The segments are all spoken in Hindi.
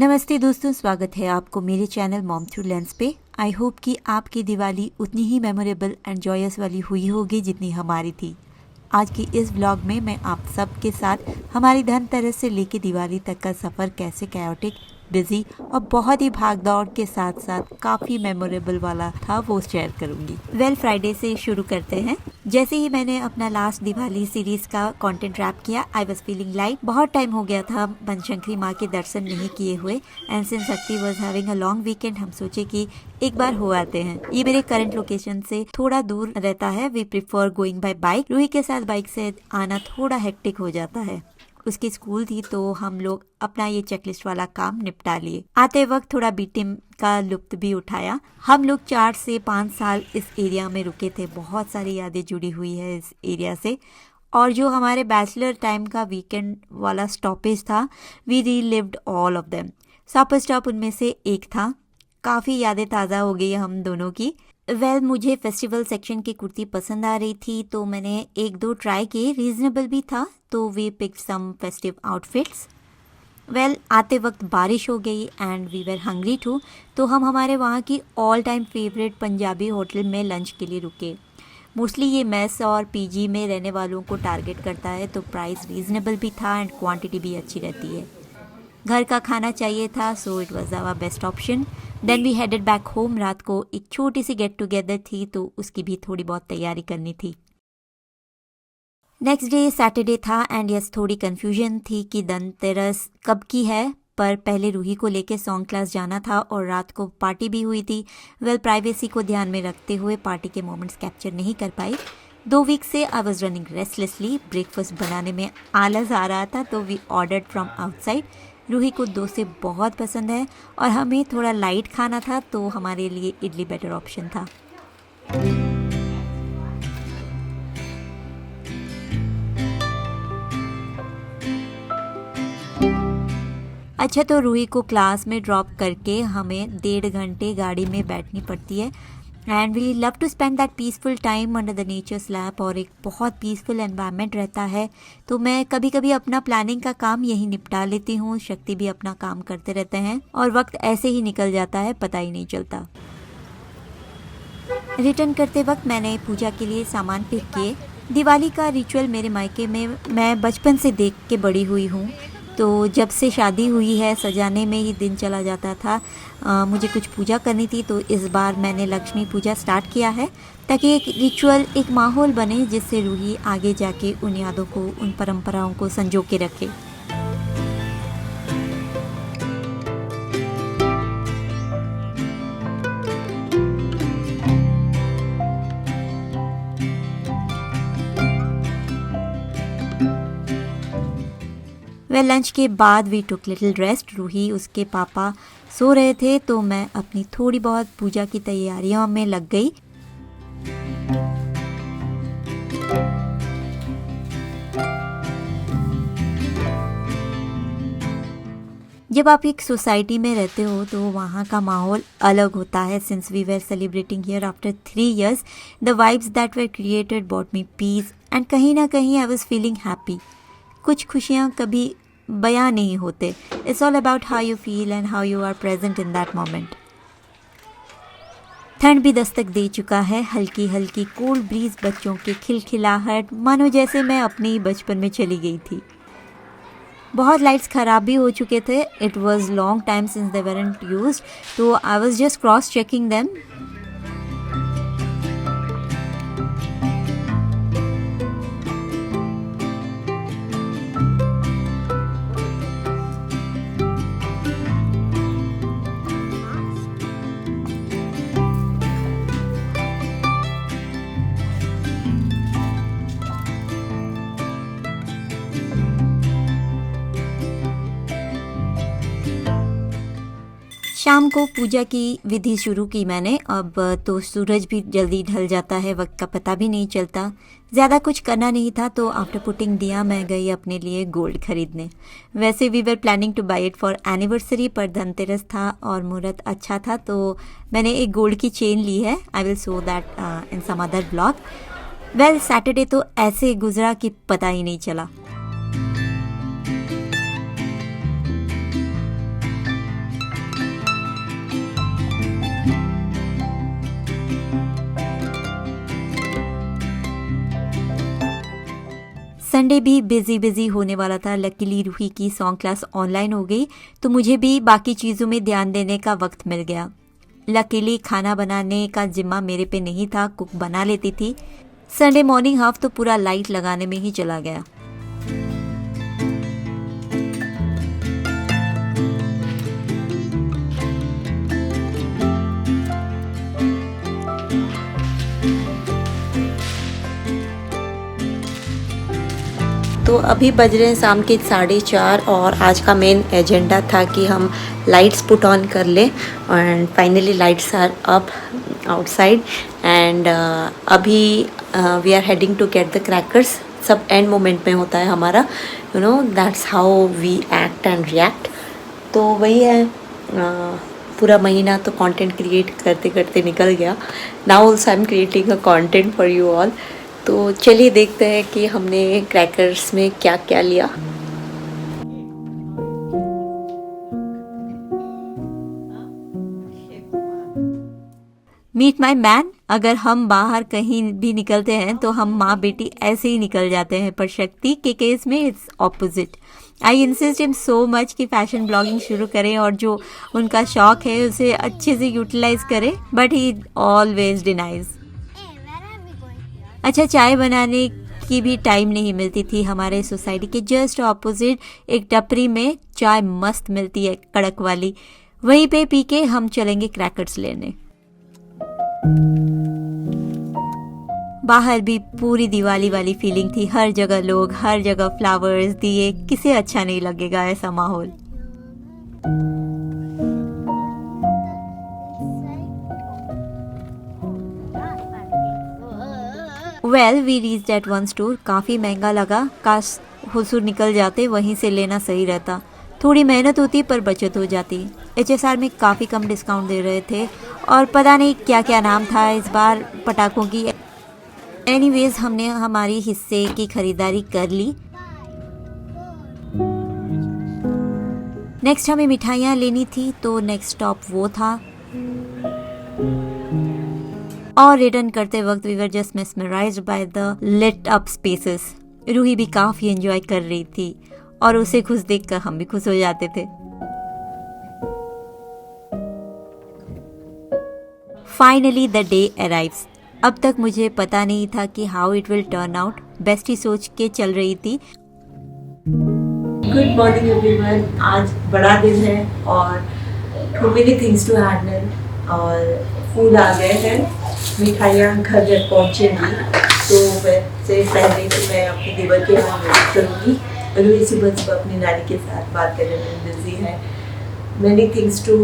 नमस्ते दोस्तों, स्वागत है आपको मेरे चैनल मॉम थ्रू लेंस पे। आई होप कि आपकी दिवाली उतनी ही मेमोरेबल एंड जॉयस वाली हुई होगी जितनी हमारी थी। आज की इस व्लॉग में मैं आप सबके साथ हमारी धनतेरस से लेके दिवाली तक का सफ़र कैसे कैओटिक, बिजी और बहुत ही भाग दौड़ के साथ साथ काफ़ी मेमोरेबल वाला था वो शेयर करूँगी। फ्राइडे से शुरू करते हैं। जैसे ही मैंने अपना लास्ट दिवाली सीरीज का कंटेंट रैप किया, आई वॉज फीलिंग लाइट। बहुत टाइम हो गया था बनशंकरी माँ के दर्शन नहीं किए हुए एंड सिंस शक्ति was having a long weekend, हम सोचे कि एक बार हो आते हैं। ये मेरे करंट लोकेशन से थोड़ा दूर रहता है। We prefer going by bike. Ruhi के साथ बाइक से आना थोड़ा हेक्टिक हो जाता है। उसकी स्कूल थी तो हम लोग अपना ये चेकलिस्ट वाला काम निपटा लिए। आते वक्त थोड़ा बीटिम का लुत्फ भी उठाया। हम लोग 4 से 5 साल इस एरिया में रुके थे। बहुत सारी यादें जुड़ी हुई है इस एरिया से। और जो हमारे बैचलर टाइम का वीकेंड वाला स्टॉपेज था, we relived all of them. Supper stop उनमें से एक था। काफ़ी यादें ताज़ा हो गई हम दोनों की। मुझे फेस्टिवल सेक्शन की कुर्ती पसंद आ रही थी तो मैंने 1-2 ट्राई किए। रीजनेबल भी था तो we pick some festive outfits. आते वक्त बारिश हो गई and we were hungry too, तो हम हमारे वहाँ की all time favourite Punjabi hotel में लंच के लिए रुके। मोस्टली ये मेस और पीजी में रहने वालों को टारगेट करता है, तो प्राइस रीजनेबल भी था एंड क्वांटिटी भी अच्छी रहती है। घर का खाना चाहिए था, so it was our best option. Then we headed back home. रात को एक छोटी सी गेट टुगेदर थी तो उसकी भी थोड़ी बहुत तैयारी करनी थी। नेक्स्ट डे सैटरडे था एंड यस, थोड़ी कन्फ्यूजन थी कि धनतेरस कब की है, पर पहले रूही को लेके सॉन्ग क्लास जाना था और रात को पार्टी भी हुई थी। प्राइवेसी को ध्यान में रखते हुए पार्टी के मोमेंट्स कैप्चर नहीं कर पाई। 2 वीक से I was running restlessly. Breakfast बनाने में आलस आ रहा था तो we ordered from outside. Ruhi को डोसे बहुत पसंद है और हमें थोड़ा लाइट खाना था तो हमारे लिए इडली बेटर ऑप्शन था। अच्छा, तो रूही को क्लास में ड्रॉप करके हमें 1.5 घंटे गाड़ी में बैठनी पड़ती है and we love to spend that peaceful time under the nature slap. और एक बहुत पीसफुल एनवायरनमेंट रहता है तो मैं कभी कभी अपना प्लानिंग का काम यही निपटा लेती हूँ। शक्ति भी अपना काम करते रहते हैं और वक्त ऐसे ही निकल जाता है, पता ही नहीं चलता। रिटर्न करते वक्त मैंने पूजा के लिए सामान पिक किए। दिवाली का रिचुअल मेरे मायके में मैं बचपन से देख के बड़ी हुई हूँ, तो जब से शादी हुई है सजाने में ही दिन चला जाता था। मुझे कुछ पूजा करनी थी तो इस बार मैंने लक्ष्मी पूजा स्टार्ट किया है ताकि एक रिचुअल, एक माहौल बने जिससे रूही आगे जाके उन यादों को, उन परंपराओं को संजो के रखे। लंच के बाद we took little rest. Ruhi, उसके पापा सो रहे थे तो मैं अपनी थोड़ी बहुत पूजा की तैयारियों में लग गई। जब आप एक सोसाइटी में रहते हो तो वहाँ का माहौल अलग होता है। Since we were celebrating here after 3 years, the vibes that were created bought me peace and कहीं ना कहीं आई वॉज फीलिंग हैप्पी। कुछ खुशियाँ कभी बयां नहीं होते। It's all about how you feel and how you are present in that moment. ठंड भी दस्तक दे चुका है। हल्की हल्की कोल्ड ब्रीज, बच्चों की खिलखिलाहट, मानो जैसे मैं अपने ही बचपन में चली गई थी। बहुत लाइट्स ख़राब भी हो चुके थे। It was long time since they weren't used, तो I was just cross checking them. शाम को पूजा की विधि शुरू की मैंने। अब तो सूरज भी जल्दी ढल जाता है, वक्त का पता भी नहीं चलता। ज़्यादा कुछ करना नहीं था तो आफ्टर पुटिंग दिया मैं गई अपने लिए गोल्ड खरीदने। वैसे we were planning to buy it for anniversary, पर धनतेरस था और मुहूर्त अच्छा था तो मैंने एक गोल्ड की चेन ली है। I will show that in some other blog. Saturday तो ऐसे गुजरा कि पता ही नहीं चला। संडे भी बिजी बिजी होने वाला था। लकीली रूही की सॉन्ग क्लास ऑनलाइन हो गई तो मुझे भी बाकी चीज़ों में ध्यान देने का वक्त मिल गया। लकीली खाना बनाने का जिम्मा मेरे पे नहीं था, कुक बना लेती थी। संडे मॉर्निंग हाफ तो पूरा लाइट लगाने में ही चला गया। तो अभी बज रहे हैं शाम के 4:30 और आज का मेन एजेंडा था कि हम लाइट्स पुट ऑन कर लें and finally lights are up outside and अभी we are heading to get the crackers. सब एंड मोमेंट में होता है हमारा, you know that's how we act and react. तो वही है, पूरा महीना तो कंटेंट क्रिएट करते करते निकल गया। Now also I am creating a content for you all. तो चलिए देखते हैं कि हमने क्रैकर्स में क्या क्या लिया। मीट माई मैन, अगर हम बाहर कहीं भी निकलते हैं तो हम माँ बेटी ऐसे ही निकल जाते हैं, पर शक्ति के केस में it's opposite. I insist him so much कि फैशन ब्लॉगिंग शुरू करें और जो उनका शौक है उसे अच्छे से यूटिलाइज करें, बट ही ऑलवेज डिनाइज। अच्छा, चाय बनाने की भी टाइम नहीं मिलती थी। हमारे सोसाइटी के जस्ट ऑपोजिट एक टपरी में चाय मस्त मिलती है, कड़क वाली। वहीं पे पी के हम चलेंगे क्रैकर्स लेने। बाहर भी पूरी दिवाली वाली फीलिंग थी, हर जगह लोग, हर जगह फ्लावर्स, दिए। किसे अच्छा नहीं लगेगा ऐसा माहौल। Well we reached at one store. काफ़ी महंगा लगा, काश हुजूर निकल जाते, वहीं से लेना सही रहता। थोड़ी मेहनत होती पर बचत हो जाती। HSR में काफ़ी कम डिस्काउंट दे रहे थे और पता नहीं क्या क्या नाम था इस बार पटाखों की। एनीवेज हमने हमारी हिस्से की खरीदारी कर ली। नेक्स्ट हमें मिठाइयाँ लेनी थी तो नेक्स्ट स्टॉप वो था। और रिटर्न करते वक्त we were just mesmerised by the lit up spaces. Ruhi भी काफ़ी एंजॉय कर रही थी और उसे खुश देखकर हम भी खुश हो जाते थे। Finally the day arrives. अब तक मुझे पता नहीं था कि how it will turn out. Best ही सोच के चल रही थी। Good morning everyone. आज बड़ा दिन है और too many things to handle और फूल आ गए हैं, मिठाइयाँ घर घर पहुँचेंगी। तो वैसे पहले तो मैं अपनी देवर के यहाँ विजिट करूँगी। रूही सुबह सुबह अपनी नानी के साथ बात करने में बिजी है। Many things to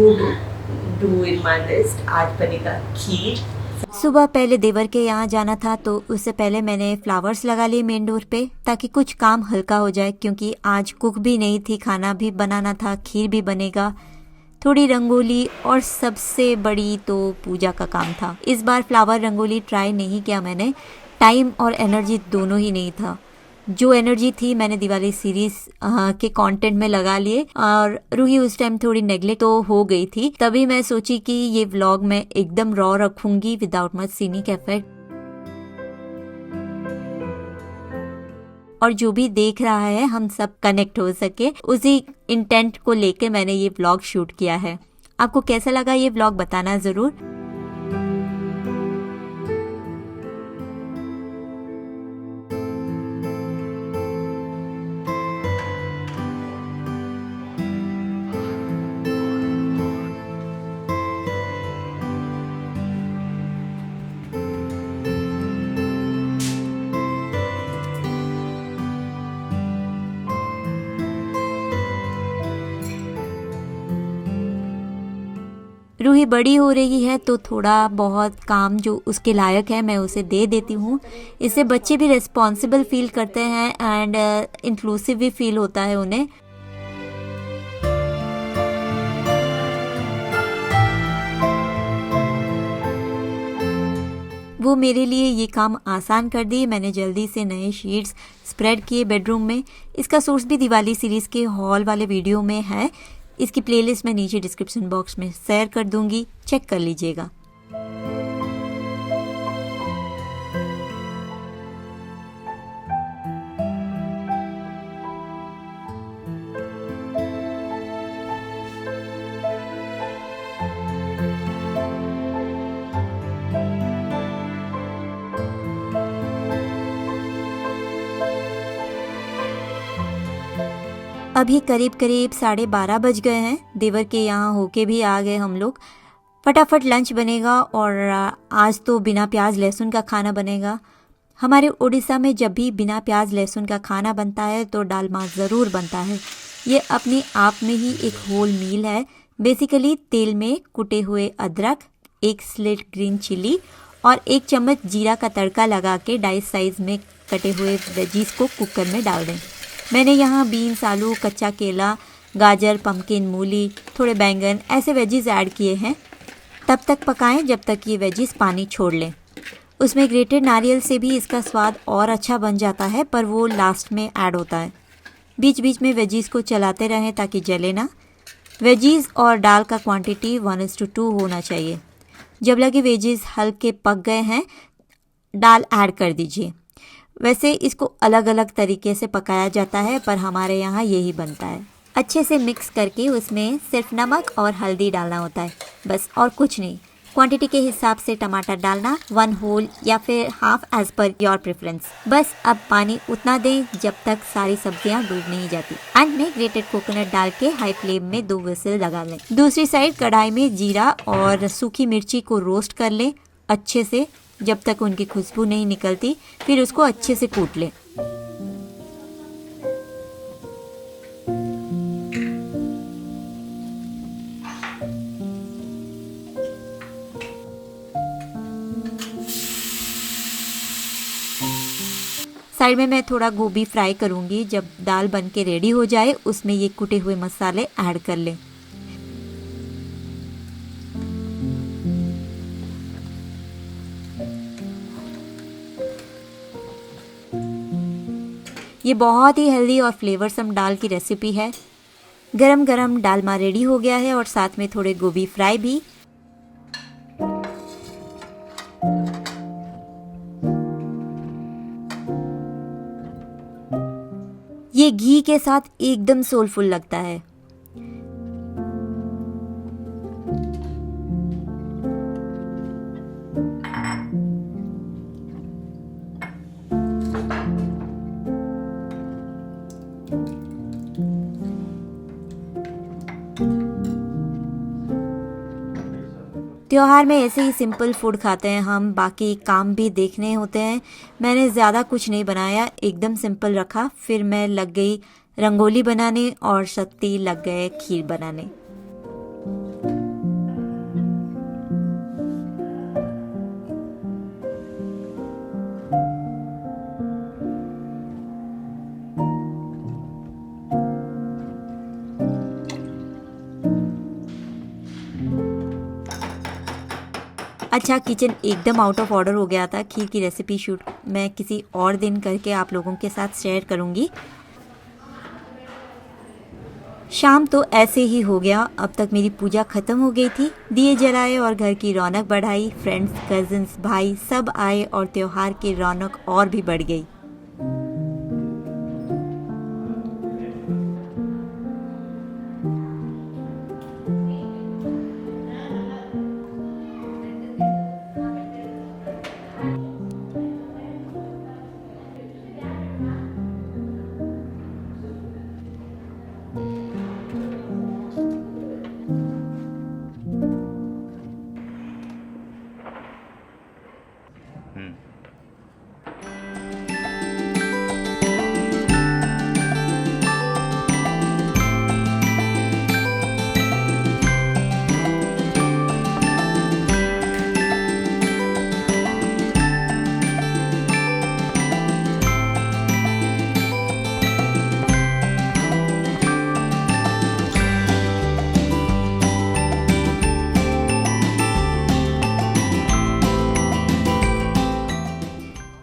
do in my list. आज बनेगा खीर। सुबह पहले देवर के यहाँ जाना था तो उससे पहले मैंने फ्लावर्स लगा लिए मेन डोर पे, ताकि कुछ काम हल्का हो जाए, क्योंकि आज कुक भी नहीं थी, खाना भी बनाना था, खीर भी बनेगा, थोड़ी रंगोली और सबसे बड़ी तो पूजा का काम था। इस बार फ्लावर रंगोली ट्राई नहीं किया मैंने, टाइम और एनर्जी दोनों ही नहीं था। जो एनर्जी थी मैंने दिवाली सीरीज के कंटेंट में लगा लिए और रूही उस टाइम थोड़ी नेग्लेक्ट तो हो गई थी। तभी मैं सोची कि ये व्लॉग मैं एकदम रॉ रखूंगी विदाउट मच सीनिक इफेक्ट। और जो भी देख रहा है हम सब कनेक्ट हो सके, उसी इंटेंट को लेके मैंने ये व्लॉग शूट किया है। आपको कैसा लगा ये व्लॉग बताना जरूर। रूही बड़ी हो रही है तो थोड़ा बहुत काम जो उसके लायक है मैं उसे दे देती हूँ। इससे बच्चे भी रिस्पॉन्सिबल फील करते हैं एंड इंक्लूसिव भी फील होता है उन्हें। वो मेरे लिए ये काम आसान कर दिए। मैंने जल्दी से नए शीट्स स्प्रेड किए बेडरूम में। इसका सोर्स भी दिवाली सीरीज़ के हॉल वाले वीडियो में है। इसकी प्लेलिस्ट मैं नीचे डिस्क्रिप्शन बॉक्स में शेयर कर दूंगी, चेक कर लीजिएगा। अभी करीब करीब 12:30 बज गए हैं। देवर के यहाँ होके भी आ गए हम लोग। फटाफट लंच बनेगा और आज तो बिना प्याज लहसुन का खाना बनेगा। हमारे उड़ीसा में जब भी बिना प्याज लहसुन का खाना बनता है तो डालमा ज़रूर बनता है। ये अपने आप में ही एक होल मील है। बेसिकली तेल में कुटे हुए अदरक, 1 स्लिट ग्रीन चिली और 1 चम्मच जीरा का तड़का लगा के डाइस साइज़ में कटे हुए वेजीज को कुकर में डाल दें। मैंने यहाँ बीन्स, आलू, कच्चा केला, गाजर, पम्पकिन, मूली, थोड़े बैंगन ऐसे वेजीज ऐड किए हैं। तब तक पकाएं जब तक ये वेजीज पानी छोड़ लें। उसमें ग्रेटेड नारियल से भी इसका स्वाद और अच्छा बन जाता है, पर वो लास्ट में ऐड होता है। बीच बीच में वेजीज को चलाते रहें ताकि जले ना। वेजीज और दाल का क्वांटिटी 1:2 होना चाहिए। जब लगे वेजीज हल्के पक गए हैं, दाल ऐड कर दीजिए। वैसे इसको अलग अलग तरीके से पकाया जाता है, पर हमारे यहाँ यही बनता है। अच्छे से मिक्स करके उसमें सिर्फ नमक और हल्दी डालना होता है, बस और कुछ नहीं। क्वांटिटी के हिसाब से टमाटर डालना, 1 होल या फिर half as per your preference. बस अब पानी उतना दें जब तक सारी सब्जियां डूब नहीं जाती। एंड में ग्रेटेड कोकोनट डाल के हाई फ्लेम में 2 विसल लगा लें। दूसरी साइड कढ़ाई में जीरा और सूखी मिर्ची को रोस्ट कर लें अच्छे से, जब तक उनकी खुशबू नहीं निकलती। फिर उसको अच्छे से कूट लें। साइड में मैं थोड़ा गोभी फ्राई करूंगी। जब दाल बन के रेडी हो जाए उसमें ये कुटे हुए मसाले ऐड कर लें। ये बहुत ही हेल्दी और फ्लेवरसम दाल की रेसिपी है। गरम गरम डालमा रेडी हो गया है और साथ में थोड़े गोभी फ्राई भी। ये घी के साथ एकदम सोलफुल लगता है। त्योहार में ऐसे ही सिंपल फूड खाते हैं हम, बाकी काम भी देखने होते हैं। मैंने ज़्यादा कुछ नहीं बनाया, एकदम सिंपल रखा। फिर मैं लग गई रंगोली बनाने और शक्ति लग गए खीर बनाने। अच्छा, किचन एकदम आउट ऑफ ऑर्डर हो गया था। खीर की रेसिपी शूट मैं किसी और दिन करके आप लोगों के साथ शेयर करूंगी। शाम तो ऐसे ही हो गया। अब तक मेरी पूजा खत्म हो गई थी। दिए जलाए और घर की रौनक बढ़ाई। फ्रेंड्स, कजिन्स, भाई सब आए और त्योहार की रौनक और भी बढ़ गई।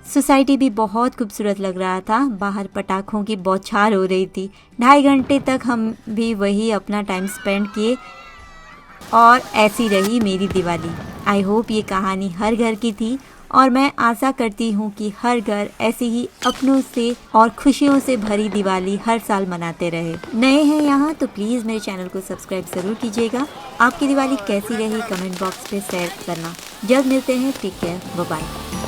सोसाइटी भी बहुत खूबसूरत लग रहा था। बाहर पटाखों की बौछार हो रही थी। 2.5 घंटे तक हम भी वही अपना टाइम स्पेंड किए और ऐसी रही मेरी दिवाली। आई होप ये कहानी हर घर की थी और मैं आशा करती हूँ कि हर घर ऐसे ही अपनों से और खुशियों से भरी दिवाली हर साल मनाते रहे। नए हैं यहाँ तो प्लीज़ मेरे चैनल को सब्सक्राइब ज़रूर कीजिएगा। आपकी दिवाली कैसी रही कमेंट बॉक्स पे शेयर करना। जल्द मिलते हैं। Take care, bye bye.